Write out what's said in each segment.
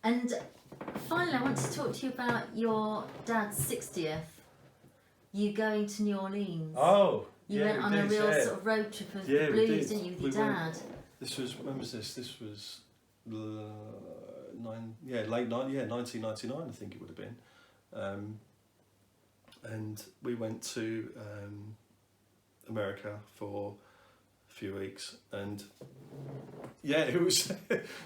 And finally, I want to talk to you about your dad's 60th. You going to New Orleans. Oh, You yeah, went on a real sort of road trip of the blues, didn't you, with your dad? When was this? This was late 1999, I think it would have been. And we went to America for a few weeks, and it was.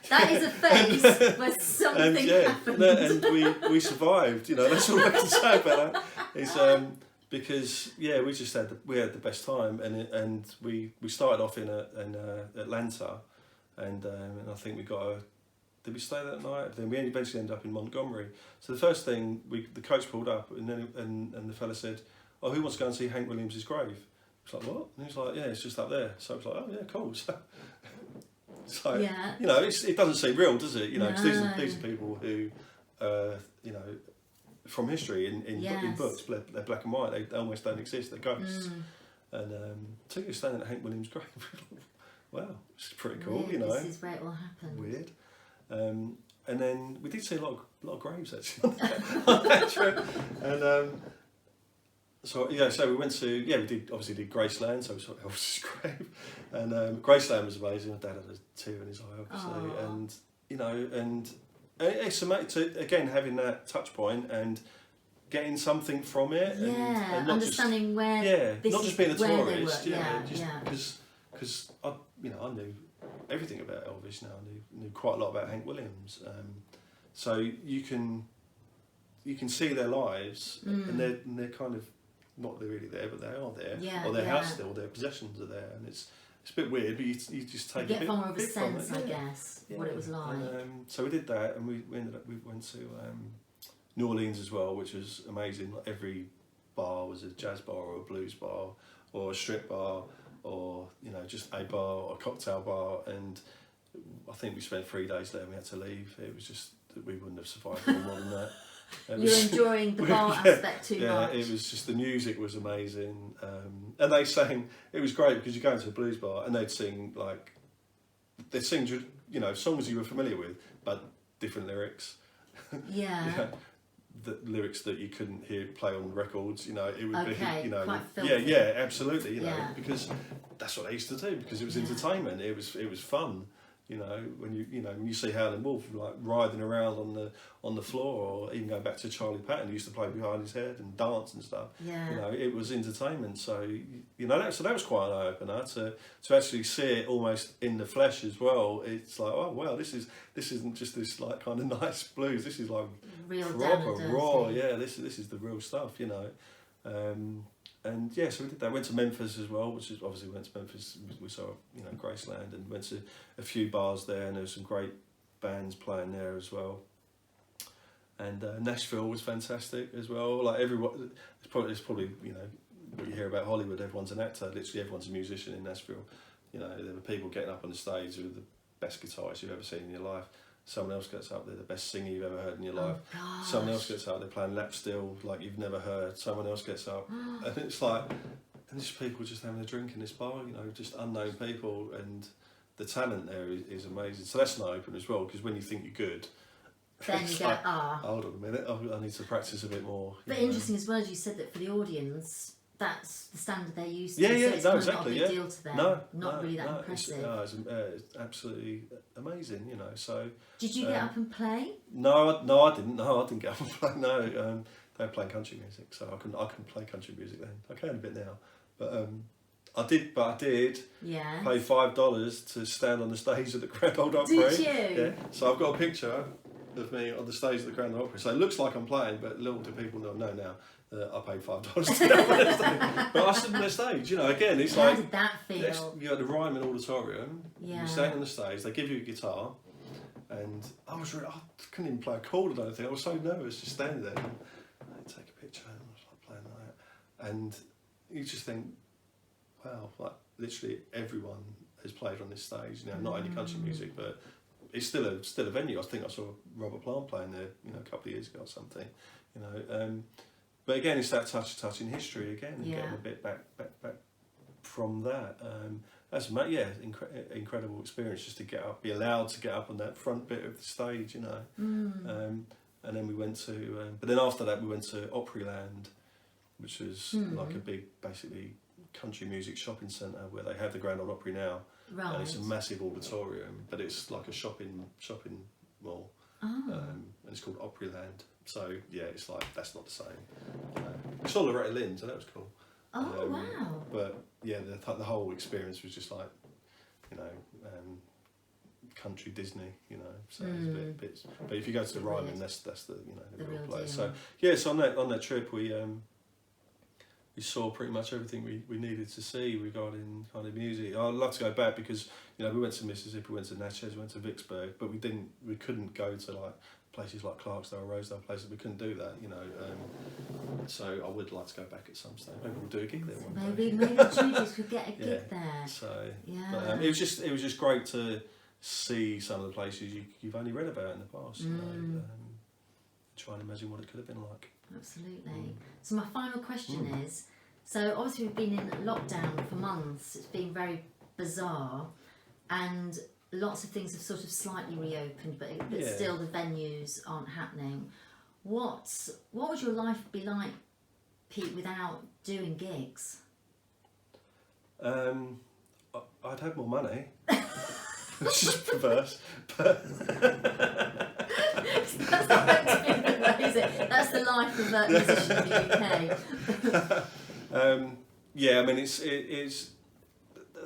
That is a face where something happened. And we survived. That's all I can say about that. It's because we had the best time, and we started off in Atlanta, and I think we got did we stay that night? Then we eventually ended up in Montgomery. So the first thing the coach pulled up, and the fella said, "Oh, who wants to go and see Hank Williams' grave?" I was like, "What?" And he was like, "Yeah, it's just up there." So I was like, "Oh yeah, cool." So yeah. It doesn't seem real, does it? Because these are people who, from history in books, they're black and white. They almost don't exist. They're ghosts. And so you're standing at Hank Williams' grave. Wow, it's pretty cool. Weird. This is where it all happened. Weird. And then we did see a lot of graves actually on that trip. And so we went to we did Graceland, so we saw Elvis's grave, and Graceland was amazing. My dad had a tear in his eye, obviously. Aww. And it's amazing to, again, having that touch point and getting something from it. Yeah, and not understanding just, where this not is just being a where tourist. they were. Because I knew everything about Elvis now. I knew quite a lot about Hank Williams. So you can see their lives, and they're kind of not really there, but they are there. Yeah, or their house still, their possessions are there, and it's a bit weird, but you just take get more a of a sense, I guess, what it was like. And, so we did that, and we went to New Orleans as well, which was amazing. Like every bar was a jazz bar or a blues bar or a strip bar or just a bar or a cocktail bar, and I think we spent 3 days there and we had to leave. It was just that we wouldn't have survived for more than that. You're enjoying the bar aspect too much. Yeah, it was just, the music was amazing, and they sang. It was great because you go into a blues bar and they'd sing songs you were familiar with, but different lyrics. Yeah. The lyrics that you couldn't hear play on records, it would be, quite filthy. Absolutely, because that's what they used to do, because it was entertainment. It was fun. When you see Howlin' Wolf like writhing around on the floor, or even going back to Charlie Patton, who used to play behind his head and dance and stuff. Yeah. It was entertainment. So that was quite an eye opener to actually see it almost in the flesh as well. It's like, oh wow, this isn't just this like kind of nice blues. This is like real proper raw. Yeah, this is the real stuff. And so we did that. Went to Memphis as well, which is obviously went to Memphis. We saw Graceland, and went to a few bars there, and there were some great bands playing there as well. And Nashville was fantastic as well. Like everyone, it's probably what you hear about Hollywood. Everyone's an actor. Literally everyone's a musician in Nashville. There were people getting up on the stage with the best guitarists you've ever seen in your life. Someone else gets up, they're the best singer you've ever heard in your life. Gosh. Someone else gets up, they're playing lap steel like you've never heard. Someone else gets up, and it's like, and just people just having a drink in this bar, just unknown people, and the talent there is amazing. So that's not open as well, because when you think you're good, then you go, like, hold on a minute, I need to practice a bit more. But interesting as well, as you said that for the audience, that's the standard they're used to. Yeah, so it's no, kind exactly. of not a big deal to them. Not really that impressive. It's absolutely amazing, So did you get up and play? No, I didn't. No, I didn't get up and play. No, they were playing country music, so I couldn't play country music then. I can a bit now, but I did Yeah. pay $5 to stand on the stage at the Grand Ole Opry. Did you? Yeah. So I've got a picture of me on the stage at the Grand Ole Opry. So it looks like I'm playing, but little do people know now. I paid $5 to get up on the stage. But I stood on the stage, again, it's How like... did that feel? You're at the Ryman Auditorium, Yeah. you stand on the stage, they give you a guitar, and I couldn't even play a chord or anything. I was so nervous just standing there. And I take a picture, and I was like playing like that. And you just think, wow, like literally everyone has played on this stage. Not only country music, but it's still a venue. I think I saw Robert Plant playing there, a couple of years ago or something. But again, it's that touch in history again, and getting a bit back from that. incredible experience just to get up, be allowed to get up on that front bit of the stage, you know. And then we went to, but then after that we went to Opryland, which was like a big, basically country music shopping centre where they have the Grand Ole Opry now. Right. And it's a massive auditorium, but it's like a shopping mall. And it's called Opryland. So yeah, it's like, that's not the same. We saw Loretta Lynn, so that was cool. Oh wow! But yeah, the whole experience was just like, you know, country Disney, you know. So it's a bit. But if you go to the Ryman, that's the you know the real place. Deal. So yeah, so on that trip we saw pretty much everything we needed to see regarding kind of music. I'd love to go back because, you know, we went to Mississippi, we went to Natchez, we went to Vicksburg, but we couldn't go to like places like Clarksdale, Rosedale, places we couldn't do that, you know. So I would like to go back at some stage. Maybe we'll do a gig there one day. Maybe Jujubes could get a gig there. So yeah, but, it was just great to see some of the places you've only read about in the past. You know, try and imagine what it could have been like. Absolutely. So my final question is, so obviously we've been in lockdown for months, it's been very bizarre, and lots of things have sort of slightly reopened, but still the venues aren't happening. What would your life be like, Pete, without doing gigs? I'd have more money, which is perverse, but... That's not meant to be the way, is it? That's the life of a musician in the UK. Yeah, I mean, it's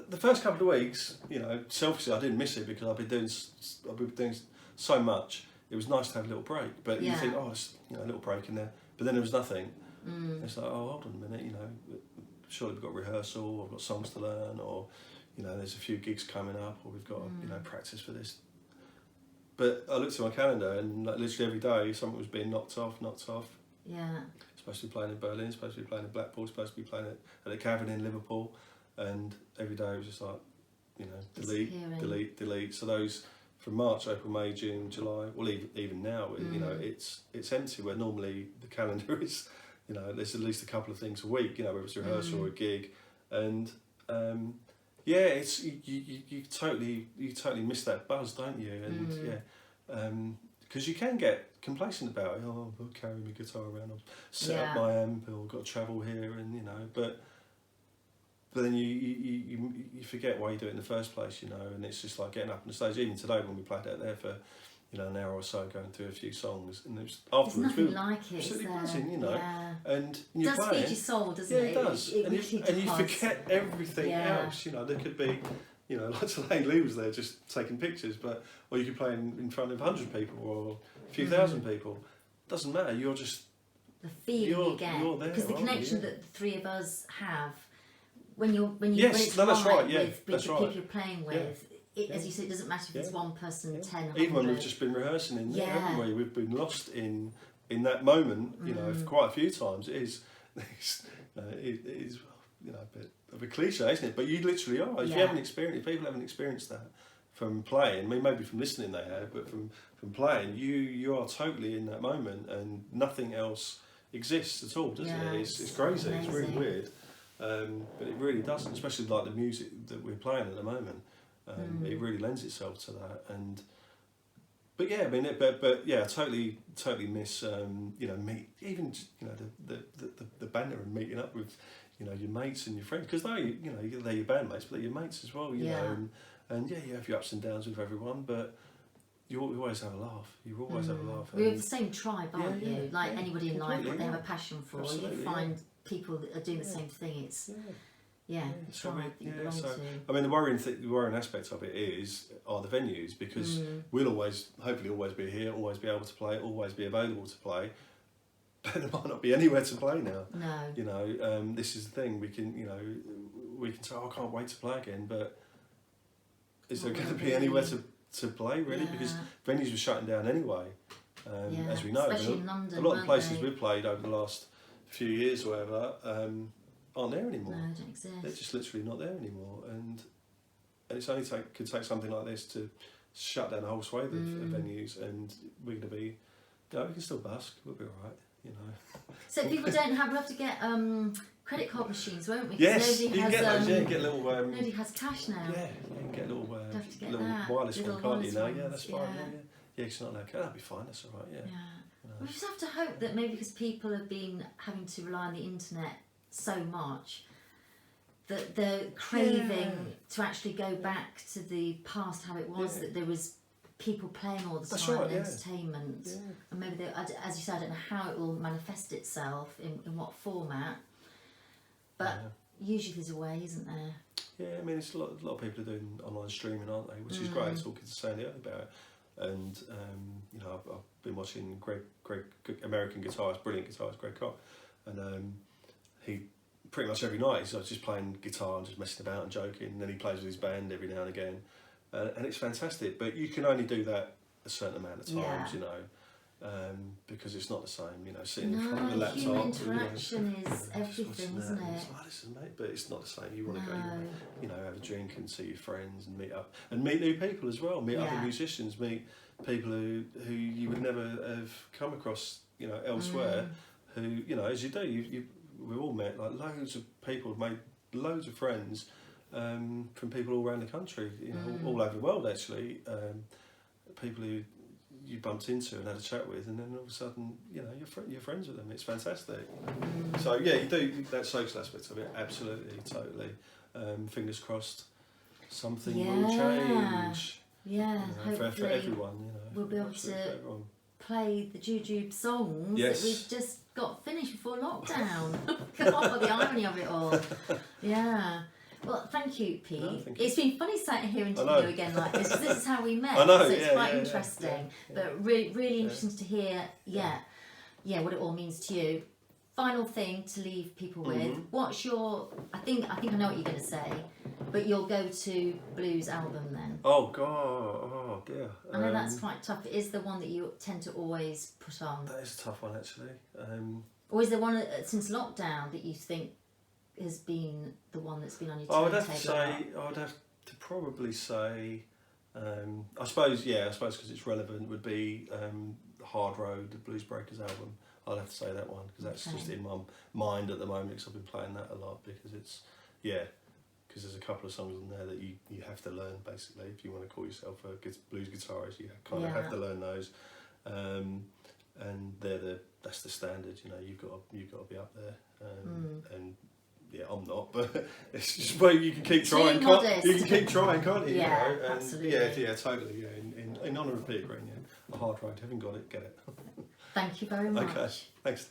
the first couple of weeks. You know, selfishly, I didn't miss it because I've been doing so much. It was nice to have a little break, but you think, oh, it's, you know, a little break in there. But then there was nothing. It's like, oh, hold on a minute. You know, surely we've got rehearsal, or we've got songs to learn, or you know, there's a few gigs coming up, or we've got you know, practice for this. But I looked at my calendar and like, literally every day something was being knocked off. Yeah. Supposed to be playing in Berlin, supposed to be playing in Blackpool, supposed to be playing at the Cavern in Liverpool, and every day it was just like, you know, delete. So those from March, April, May, June, July, well even now, you know, it's empty. Where normally the calendar is, you know, there's at least a couple of things a week, you know, whether it's a rehearsal or a gig, and yeah, it's you totally miss that buzz, don't you? And because you can get complacent about it. Oh, I'll carry my guitar around, I'll set up my amp, or I've got to travel here, and you know, but then you forget why you do it in the first place, you know. And it's just like getting up on the stage. Even today when we played out there for, you know, an hour or so, going through a few songs, and it was afterwards we like it, absolutely buzzing, you know. Yeah. And it does feed your soul, doesn't it? Yeah, it does. And you forget everything else, you know. There could be, you know, like today Lee was there just taking pictures, or you could play in front of 100 people or a few thousand people. Doesn't matter. You're just the feeling you get, because the connection that the three of us have when it's that's right. Yeah, with the people you're playing with. As you said, it doesn't matter if it's one person, 10, 100. Even when we've just been rehearsing in there, haven't we? We've been lost in that moment, you know, quite a few times. It is, you know, a bit of a cliche, isn't it? But you literally are. If you haven't experienced, if people haven't experienced that from playing, I mean, maybe from listening they have, but from playing, you are totally in that moment, and nothing else exists at all, does it? It's crazy. Amazing. It's really weird, but it really doesn't. Especially like the music that we're playing at the moment. It really lends itself to that, but yeah, I mean, but yeah, totally miss you know, even you know the banter and meeting up with, you know, your mates and your friends, because they're, you know, they're your bandmates, but they're your mates as well, you know, and yeah, you have your ups and downs with everyone, but you always have a laugh. You always have a laugh. We're the same tribe, aren't you? Like anybody in life, what they have a passion for, you find people that are doing the same thing. It's the tribe that you belong to. I mean, the worrying aspect of it are the venues, because we'll hopefully always be here, always be able to play, always be available to play. But there might not be anywhere to play now. No. You know, this is the thing. We can say, oh, I can't wait to play again, but is there going to be anywhere to play really? Because venues were shutting down anyway, as we know. Especially in London, a lot of places we've played over the last few years or whatever aren't there anymore. No, they don't exist. They're just literally not there anymore, and it's only could take something like this to shut down a whole swathe of venues, and we're going to be, you know, we can still busk, we'll be alright. you know. So people don't have. We'll have to get credit card machines, won't we? 'Cause Yes, nobody you can has, get those. Yeah, get little. nobody has cash now. Yeah, you can get little, have to get little that. wireless Little one, can't you? wireless Now, yeah, ones, that's fine. yeah. Yeah, yeah. Yeah, it's not like that'd be fine. That's all right. Yeah. Yeah. You know. We just have to hope that maybe because people have been having to rely on the internet so much that they're craving to actually go back to the past, how it was, that there was people playing all the That's time, right, and yeah. entertainment, Yeah. and maybe they, as you said, I don't know how it will manifest itself in what format, but usually there's a way, isn't there? Yeah, I mean, it's a lot of people are doing online streaming, aren't they? Which is great. It's all kids are saying about it. And you know, I've been watching Greg American guitarist, brilliant guitarist, Greg Koch, and he pretty much every night he's just playing guitar and just messing about and joking. And then he plays with his band every now and again, and it's fantastic. But you can only do that a certain amount of times, you know, because it's not the same. You know, sitting in front of the laptop. Human interaction is everything, just isn't watching it? that. Listen, mate, but it's not the same. You want to go, you know, have a drink and see your friends and meet up and meet new people as well. Meet other musicians, meet people who you would never have come across, you know, elsewhere. Who, you know, as you do, we've all met like loads of people, made loads of friends from people all around the country, you know, all over the world actually. People who you bumped into and had a chat with, and then all of a sudden, you know, you're friends with them. It's fantastic. So yeah, you do that social aspect of it. Absolutely, totally. Fingers crossed, something will change. Yeah, You know, for everyone. You know, we'll be able to play the Jujubes songs that we've just got finished before lockdown. God, the irony of it all. Yeah. Well, thank you, Pete. No, thank you. It's been funny sat here interviewing you again like this. This is how we met. I know, So it's quite yeah, interesting, yeah. but really interesting to hear. What it all means to you. Final thing to leave people with. What's your? I think I know what you're going to say, but you'll go to blues album then. Oh God! Oh dear. I know that's quite tough. It is the one that you tend to always put on. That is a tough one actually. Or is there one since lockdown that you think has been the one that's been on your I would turntable? have to say. I would have to probably say. I suppose because it's relevant would be Hard Road, the Blues Breakers album. I'll have to say that one because that's just in my mind at the moment because I've been playing that a lot because it's because there's a couple of songs on there that you have to learn basically if you want to call yourself a blues guitarist. You kind of have to learn those, and that's the standard. You know, you've got to be up there, and yeah, I'm not, but it's just where you can keep trying. You can keep trying, can't you? Yeah, you know? And absolutely. Yeah, totally. Yeah, in honour of Peter Green, a Hard Road. Haven't got it, get it. Thank you very much. Okay, thanks.